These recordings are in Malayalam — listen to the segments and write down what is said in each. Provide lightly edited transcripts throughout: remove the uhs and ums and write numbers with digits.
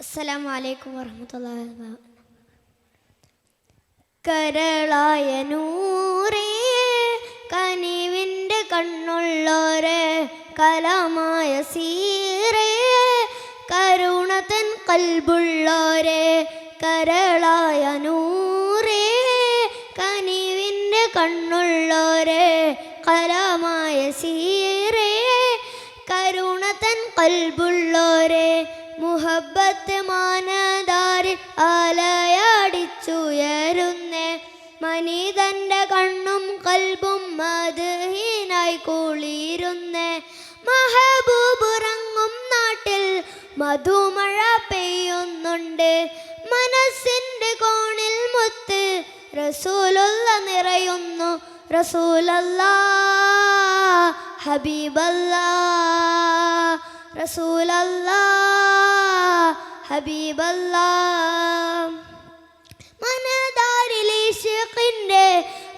അസ്സലാമു അലൈക്കും വറഹ്മത്തുള്ളാഹി വബറകാതുഹു. കരളായ നൂറേ, കനിവിൻ്റെ കണ്ണുള്ളോരെ, കലാമായ സീറേ, കരുണതൻ കൽബുള്ളോരെ. കരളായ നൂറേ, കനിവിൻ്റെ കണ്ണുള്ളോരെ, കലാമായ സീറേ, കരുണതൻ കൽബുള്ളോരെ. മുഹബ്ബത്ത് മാനദാരിൽ ആലയടിച്ചുയരുന്നേ, മനിതൻ്റെ കണ്ണും കൽബും മദ്ഹീനായി കുളിരുന്നേ. മഹബൂബ് ഇറങ്ങും നാട്ടിൽ മധുമഴ പെയ്യുന്നുണ്ട്, മനസ്സിൻ്റെ കോണിൽ മുത്ത് റസൂലുള്ള നിറയുന്നു. റസൂലല്ലാഹ് ഹബീബല്ലാഹ്, റസൂലല്ലാഹ് ഹബീബല്ലാഹ്. മനദാരിൽ ഇശ്ഖിൻ്റെ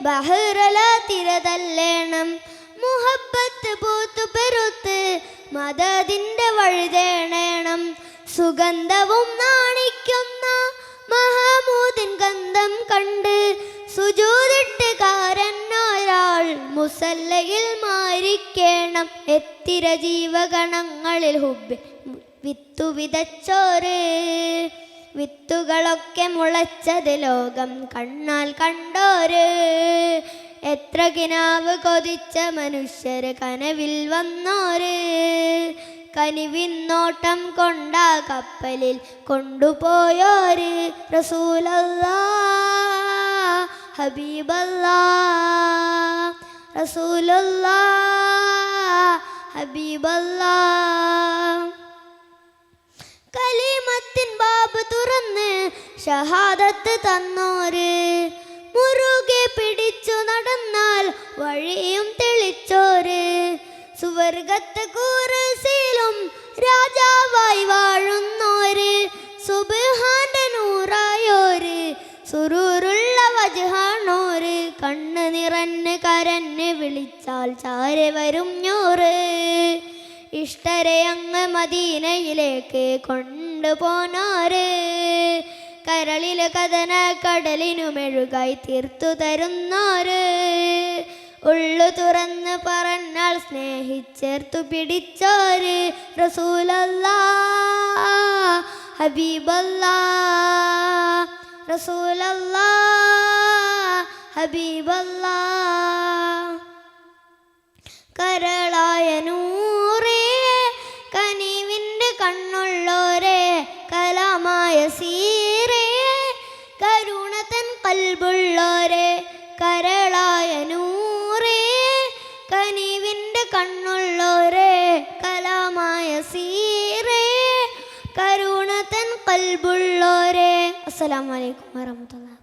ബഹ്റല തിരതല്ലേണം, മുഹബ്ബത്ത് പൂത്തു പെരുത്ത് മദദിൻ്റെ വഴുതേണേണം. സുഗന്ധവും നാണിക്കുന്ന മഹമൂദിൻ ഗന്ധം കണ്ട് സുജൂദിട്ട് കാരനൊരാൾ മുസല്ലയിൽ മാരിക്കേണം. എത്തിര ജീവഗണങ്ങളിൽ ഹുബ്ബ് വിത്തു വിതച്ചോര്, വിത്തുകളൊക്കെ മുളച്ചത് ലോകം കണ്ണാൽ കണ്ടോര്. എത്ര കിനാവ് കൊതിച്ച മനുഷ്യര് കനവിൽ വന്നോര്, കനിവിന്നോട്ടം കൊണ്ടാ കപ്പലിൽ കൊണ്ടുപോയോര്. റസൂലല്ലാഹ് ഹബീബല്ലാഹ്, റസൂലുള്ളാഹ് ഹബീബല്ലാഹ്. കലിമത്തിൻ ബാബ് തുറന്ന് ഷഹാദത്ത് തന്നോര്, മുറുകെ പിടിച്ചു നടന്നാൽ വഴിയും തെളിച്ചോര്. സുവർഗത്ത് കുർസിയിലും രാജാവായി വാഴുന്നോര്, സുബ്ഹാന്റെ നൂറായോര്, സുറൂറുള്ള വജ്ഹാണോര്. കണ്ണ് നിറഞ്ഞ് കരഞ്ഞ് വിളിച്ചാൽ ചാരെ വരും ഞൂറ്, ഇഷ്ടരെ അങ്ങ് മദീനയിലേക്ക് കൊണ്ടുപോനോര്. കരളിലെ കഥന കടലിനു മെഴുകായി തീർത്തു തരുന്നോര്, ഉള്ളു തുറന്ന് പറഞ്ഞാൽ സ്നേഹിച്ചേർത്തു പിടിച്ചോര്. റസൂലല്ലാഹ് ഹബീബല്ലാഹ്, റസൂലല്ലാഹ് ഹബീബല്ലാഹ്. കരളായ നൂറേ, കനിവിൻ്റെ കണ്ണുള്ളോരെ, കലാമായ സീറേ, കരുണതൻ കൽബുള്ളോരെ. കരളായ നൂറേ, കനിവിൻ്റെ കണ്ണുള്ളോരെ, കലാമായ സീറേ, കരുണതൻ കൽബുള്ളോരെ. അസ്സലാമു അലൈക്കും വറഹ്മത്തുള്ളാഹി.